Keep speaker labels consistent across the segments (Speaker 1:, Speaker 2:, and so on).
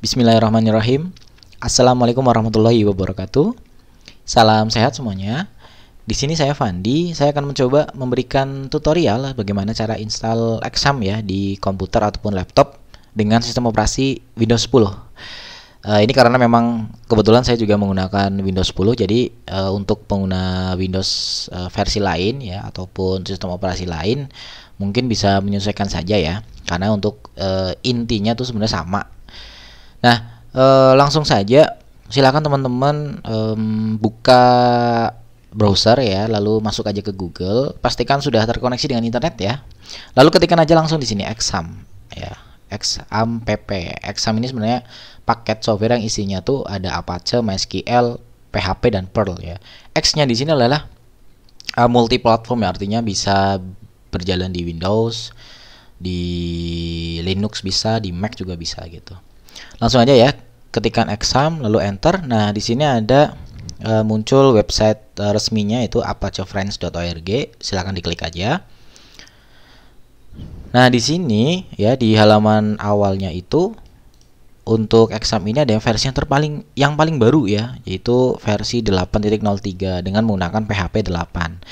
Speaker 1: Bismillahirrahmanirrahim. Assalamualaikum warahmatullahi wabarakatuh. Salam sehat semuanya. Di sini saya Fandi. Saya akan mencoba memberikan tutorial bagaimana cara install Exam ya di komputer ataupun laptop dengan sistem operasi Windows 10. Ini karena memang kebetulan saya juga menggunakan Windows 10. Jadi untuk pengguna Windows versi lain ya ataupun sistem operasi lain mungkin bisa menyesuaikan saja ya. Karena untuk intinya tuh sebenarnya sama. Nah, langsung saja silakan teman-teman buka browser ya, lalu masuk aja ke Google, pastikan sudah terkoneksi dengan internet ya. Lalu ketikkan aja langsung di sini Exam ya, Exam pp. Exam ini sebenarnya paket software yang isinya tuh ada Apache, MySQL, PHP dan Perl ya. X-nya di sini adalah multi platform ya, artinya bisa berjalan di Windows, di Linux bisa, di Mac juga bisa gitu. Langsung aja ya, ketikkan Exam lalu enter. Nah, di sini ada muncul website resminya itu apachefriends.org. Silahkan diklik aja. Nah, di sini ya di halaman awalnya itu untuk Exam ini ada yang versi yang paling baru ya, yaitu versi 8.03 dengan menggunakan PHP 8.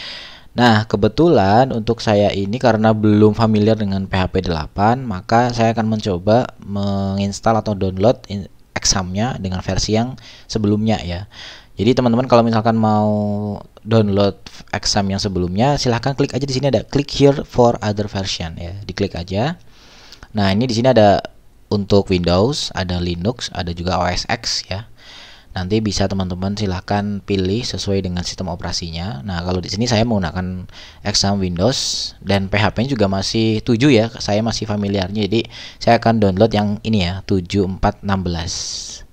Speaker 1: Nah, kebetulan untuk saya ini karena belum familiar dengan PHP 8, maka saya akan mencoba menginstal atau download Examnya dengan versi yang sebelumnya ya. Jadi teman-teman kalau misalkan mau download Exam yang sebelumnya, silahkan klik aja di sini ada click here for other version ya. Diklik aja. Nah, ini di sini ada untuk Windows, ada Linux, ada juga OS X ya. Nanti bisa teman-teman silahkan pilih sesuai dengan sistem operasinya. Nah, kalau di sini saya menggunakan Exam Windows dan PHP-nya juga masih 7 ya. Saya masih familiarnya. Jadi saya akan download yang ini ya, 7416.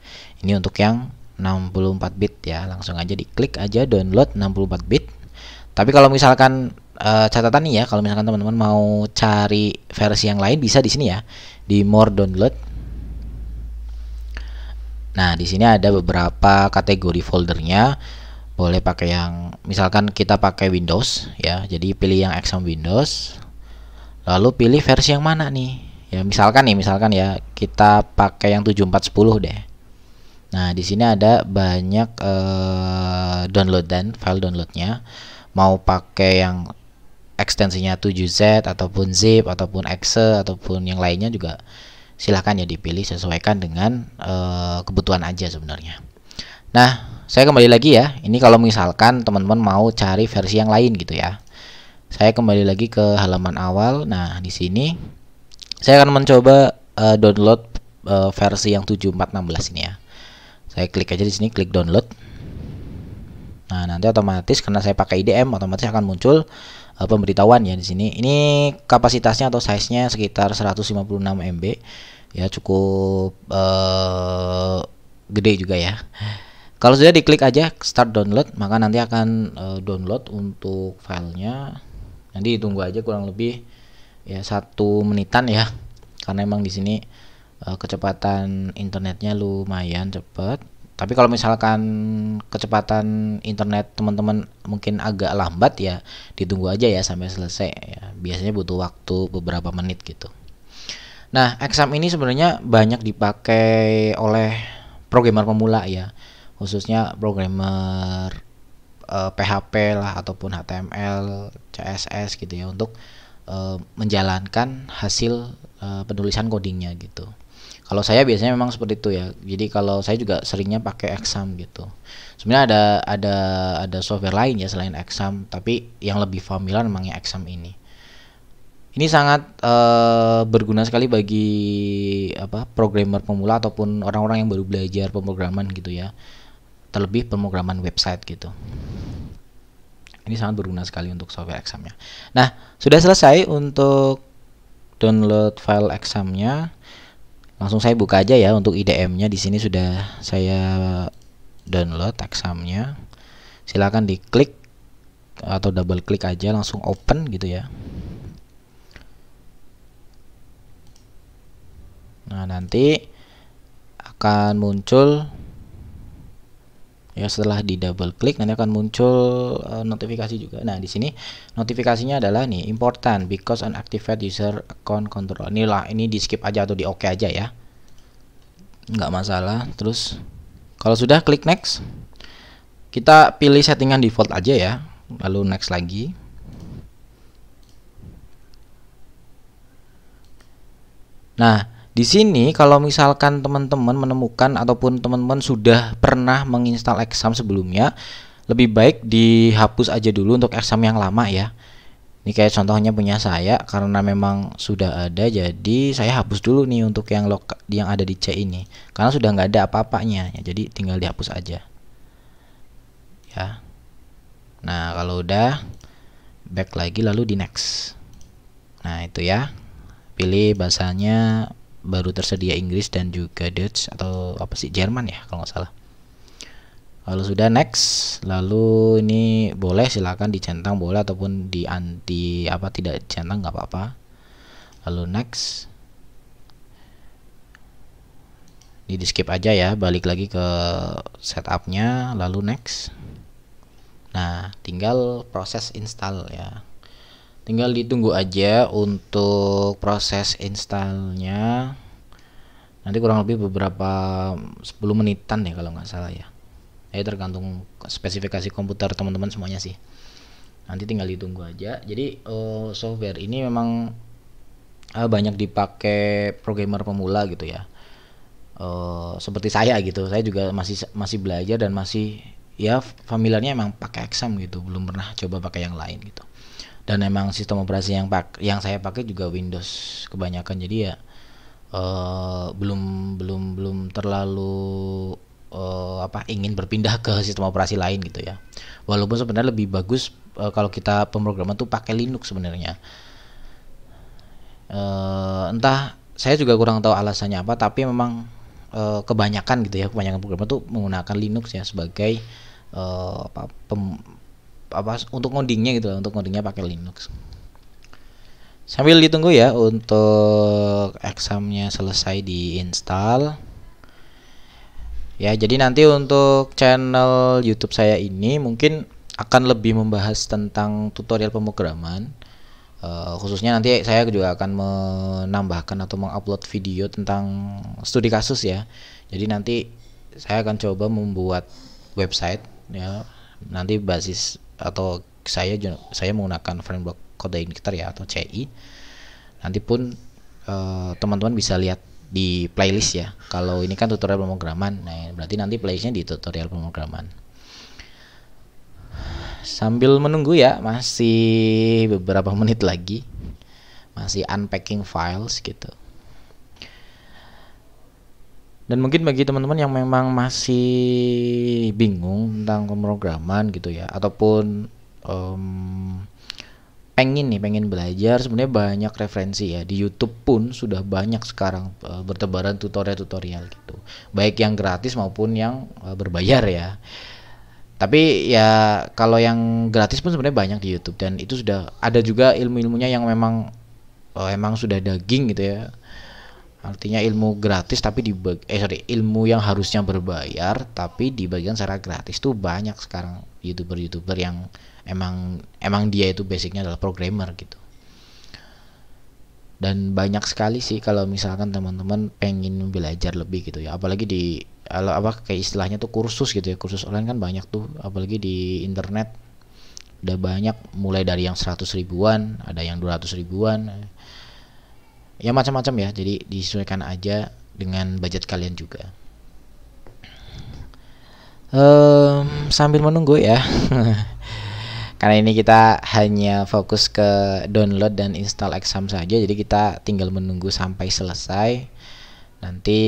Speaker 1: Ini untuk yang 64 bit ya. Langsung aja diklik aja download 64 bit. Tapi kalau misalkan catatan nih ya, kalau misalkan teman-teman mau cari versi yang lain bisa di sini ya, di more download. Nah, di sini ada beberapa kategori foldernya. Boleh pakai yang misalkan kita pakai Windows ya. Jadi pilih yang Exam Windows. Lalu pilih versi yang mana nih? Ya, misalkan ya kita pakai yang 7410 deh. Nah, di sini ada banyak download dan file downloadnya. Mau pakai yang ekstensinya 7Z ataupun zip ataupun exe ataupun yang lainnya juga silahkan ya dipilih, sesuaikan dengan kebutuhan aja sebenarnya. Nah, saya kembali lagi ya. Ini kalau misalkan teman-teman mau cari versi yang lain gitu ya. Saya kembali lagi ke halaman awal. Nah, di sini saya akan mencoba download versi yang 7416 ini ya. Saya klik aja di sini, klik download. Nah, nanti otomatis karena saya pakai IDM otomatis akan muncul pemberitahuan ya di sini. Ini kapasitasnya atau size-nya sekitar 156 MB ya, cukup gede juga ya. Kalau sudah diklik aja start download, maka nanti akan download untuk filenya. Nanti ditunggu aja kurang lebih ya 1 menitan ya, karena emang di sini kecepatan internetnya lumayan cepat. Tapi kalau misalkan kecepatan internet teman-teman mungkin agak lambat ya, ditunggu aja ya sampai selesai ya. Biasanya butuh waktu beberapa menit gitu. Nah, Exam ini sebenarnya banyak dipakai oleh programmer pemula ya, khususnya programmer PHP lah ataupun HTML, CSS gitu ya, untuk menjalankan hasil penulisan codingnya gitu. Kalau saya biasanya memang seperti itu ya. Jadi kalau saya juga seringnya pakai Exam gitu. Sebenarnya ada software lain ya selain Exam, tapi yang lebih familiar memang yang Exam ini. Ini sangat berguna sekali bagi programmer pemula ataupun orang-orang yang baru belajar pemrograman gitu ya. Terlebih pemrograman website gitu. Ini sangat berguna sekali untuk software Examnya. Nah, sudah selesai untuk download file Examnya. Langsung saya buka aja ya untuk IDM-nya. Di sini sudah saya download Examnya. Silakan diklik atau double klik aja langsung open gitu ya. Nah, nanti akan muncul ya, setelah di double klik nanti akan muncul notifikasi juga. Nah, di sini notifikasinya adalah nih important because unactivated user account control. Ini di skip aja atau di oke aja ya. nggak masalah. Terus kalau sudah klik next, kita pilih settingan default aja ya, lalu next lagi. Nah, di sini kalau misalkan teman-teman menemukan ataupun teman-teman sudah pernah menginstal exam sebelumnya, lebih baik dihapus aja dulu untuk exam yang lama ya. Ini kayak contohnya punya saya, karena memang sudah ada, jadi saya hapus dulu nih untuk yang ada di C ini, karena sudah nggak ada apa-apanya ya, jadi tinggal dihapus aja ya. Nah, kalau udah, back lagi lalu di next. Nah, itu ya, pilih bahasanya baru tersedia Inggris dan juga Dutch atau apa sih, Jerman ya kalau nggak salah. Kalau sudah next, lalu ini boleh silakan dicentang boleh, ataupun di tidak dicentang nggak apa-apa. Lalu next, di skip aja ya, balik lagi ke setupnya, lalu next. Nah, tinggal proses install ya. Tinggal ditunggu aja untuk proses installnya. Nanti kurang lebih beberapa 10 menitan ya kalau nggak salah ya. Tergantung spesifikasi komputer teman-teman semuanya sih. Nanti tinggal ditunggu aja. Jadi software ini memang banyak dipakai programmer pemula gitu ya. Seperti saya gitu. Saya juga masih belajar dan masih ya familiarnya emang pakai exam gitu. Belum pernah coba pakai yang lain gitu. Dan emang sistem operasi yang saya pakai juga Windows kebanyakan, jadi ya belum terlalu ingin berpindah ke sistem operasi lain gitu ya. Walaupun sebenarnya lebih bagus kalau kita pemrograman tuh pakai Linux sebenarnya. Entah, saya juga kurang tahu alasannya apa, tapi memang kebanyakan gitu ya, kebanyakan programmer tuh menggunakan Linux ya sebagai untuk ngodingnya gitu, untuk ngodingnya pakai Linux. Sambil ditunggu ya untuk examnya selesai diinstal ya. Jadi nanti untuk channel YouTube saya ini mungkin akan lebih membahas tentang tutorial pemrograman. Khususnya nanti saya juga akan menambahkan atau mengupload video tentang studi kasus ya. Jadi nanti saya akan coba membuat website ya, nanti basis atau saya menggunakan framework kode editor ya, atau CI. Nanti pun teman-teman bisa lihat di playlist ya. Kalau ini kan tutorial pemrograman, nah berarti nanti playlistnya di tutorial pemrograman. Sambil menunggu ya, masih beberapa menit lagi, masih unpacking files gitu. Dan mungkin bagi teman-teman yang memang masih bingung tentang pemrograman gitu ya, ataupun pengen belajar, sebenarnya banyak referensi ya. Di YouTube pun sudah banyak sekarang bertebaran tutorial-tutorial gitu, baik yang gratis maupun yang berbayar ya. Tapi ya kalau yang gratis pun sebenarnya banyak di YouTube, dan itu sudah ada juga ilmu-ilmunya yang memang emang sudah daging gitu ya. Artinya ilmu gratis tapi ilmu yang harusnya berbayar tapi dibagikan secara gratis tuh banyak sekarang YouTuber yang emang dia itu basicnya adalah programmer gitu. Dan banyak sekali sih kalau misalkan teman-teman pengen belajar lebih gitu ya, apalagi kayak istilahnya tuh kursus gitu ya, kursus online kan banyak tuh, apalagi di internet udah banyak, mulai dari yang 100 ribuan, ada yang 200 ribuan ya, macam-macam ya. Jadi disesuaikan aja dengan budget kalian juga. Sambil menunggu ya karena ini kita hanya fokus ke download dan install exam saja, jadi kita tinggal menunggu sampai selesai. Nanti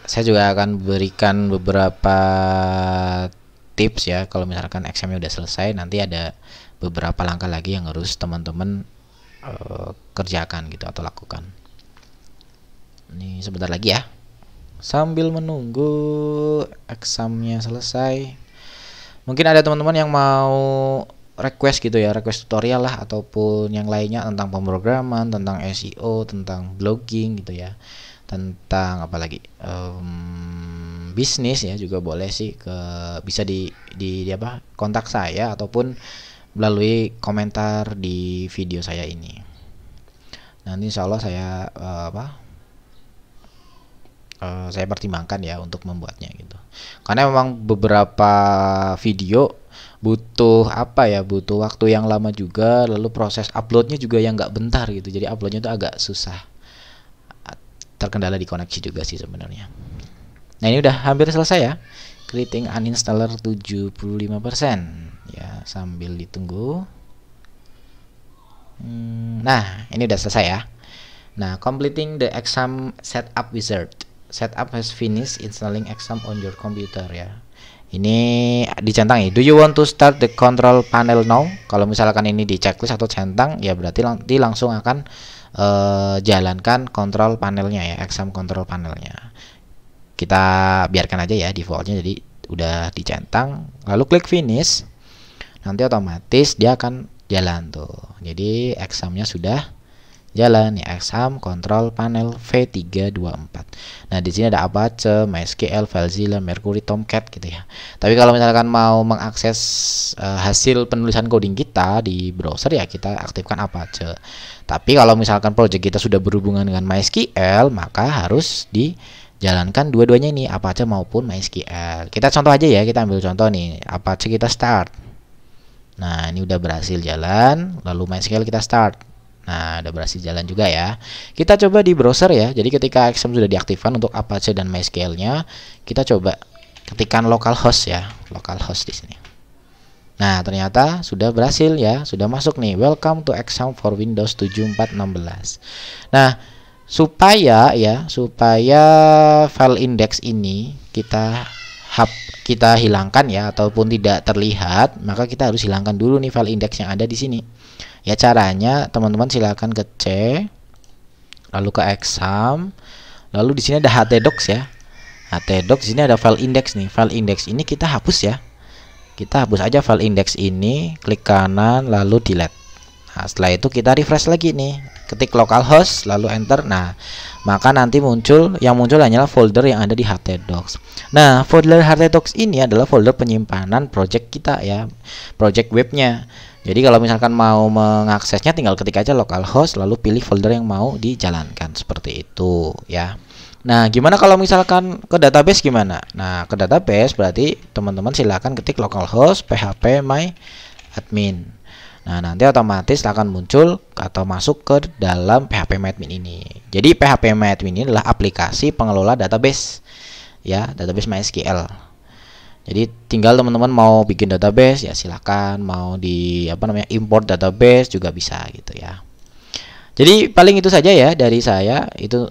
Speaker 1: saya juga akan berikan beberapa tips ya, kalau misalkan examnya udah selesai, nanti ada beberapa langkah lagi yang harus teman-teman kerjakan gitu atau lakukan. Ini sebentar lagi ya, sambil menunggu examnya selesai. Mungkin ada teman-teman yang mau request gitu ya, request tutorial lah ataupun yang lainnya tentang pemrograman, tentang SEO, tentang blogging gitu ya, tentang apalagi bisnis ya, juga boleh sih, bisa di kontak saya ataupun melalui komentar di video saya ini. Nanti insya Allah saya saya pertimbangkan ya untuk membuatnya gitu. Karena memang beberapa video butuh apa ya, butuh waktu yang lama juga, lalu proses uploadnya juga yang nggak bentar gitu. Jadi uploadnya tuh agak susah, terkendala di koneksi juga sih sebenarnya. Nah ini udah hampir selesai ya, creating uninstaller 75% ya, sambil ditunggu. Nah ini udah selesai ya. Nah, completing the exam setup wizard. Setup has finished installing exam on your computer ya. Ini dicentang ya. Do you want to start the control panel now? Kalau misalkan ini di checklist atau centang, ya berarti nanti langsung akan jalankan control panelnya ya, exam control panelnya. Kita biarkan aja ya defaultnya, jadi udah dicentang. Lalu klik finish. Nanti otomatis dia akan jalan tuh. Jadi examnya sudah jalan ya, exam control panel V324. Nah di sini ada Apache, MySQL, FileZilla, Mercury, Tomcat gitu ya. Tapi kalau misalkan mau mengakses hasil penulisan coding kita di browser ya kita aktifkan Apache. Tapi kalau misalkan project kita sudah berhubungan dengan MySQL, maka harus dijalankan dua-duanya ini, Apache maupun MySQL. Kita contoh aja ya, kita ambil contoh nih, Apache kita start. Nah ini udah berhasil jalan, lalu MySQL kita start. Nah, udah berhasil jalan juga ya. Kita coba di browser ya. Jadi ketika exam sudah diaktifkan untuk Apache dan MySQL-nya, kita coba ketikkan localhost ya, localhost di sini. Nah, ternyata sudah berhasil ya, sudah masuk nih. Welcome to exam for Windows 7416. Nah, supaya file index ini kita hilangkan ya, ataupun tidak terlihat, maka kita harus hilangkan dulu nih file index yang ada di sini. Ya caranya teman-teman silahkan ke C, lalu ke exam, lalu di sini ada htdocs ya. Htdocs di sini ada file index nih. File index ini kita hapus ya. Kita hapus aja file index ini, klik kanan lalu delete. Nah, setelah itu kita refresh lagi nih. Ketik localhost lalu enter. Nah, maka nanti muncul hanyalah folder yang ada di htdocs. Nah, folder htdocs ini adalah folder penyimpanan project kita ya, project webnya. Jadi kalau misalkan mau mengaksesnya tinggal ketik aja localhost lalu pilih folder yang mau dijalankan, seperti itu ya. Nah, gimana kalau misalkan ke database gimana? Nah, ke database berarti teman-teman silahkan ketik localhost php my admin. Nah, nanti otomatis akan muncul atau masuk ke dalam php my admin ini. Jadi php my admin ini adalah aplikasi pengelola database ya, database MySQL. Jadi tinggal teman-teman mau bikin database ya silakan, mau import database juga bisa gitu ya. Jadi paling itu saja ya dari saya, itu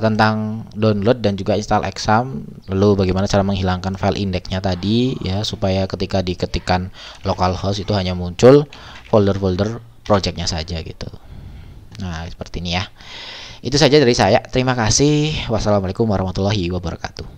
Speaker 1: tentang download dan juga install exam, lalu bagaimana cara menghilangkan file indexnya tadi ya, supaya ketika diketikkan localhost itu hanya muncul folder-folder projectnya saja gitu. Nah seperti ini ya. Itu saja dari saya. Terima kasih. Wassalamualaikum warahmatullahi wabarakatuh.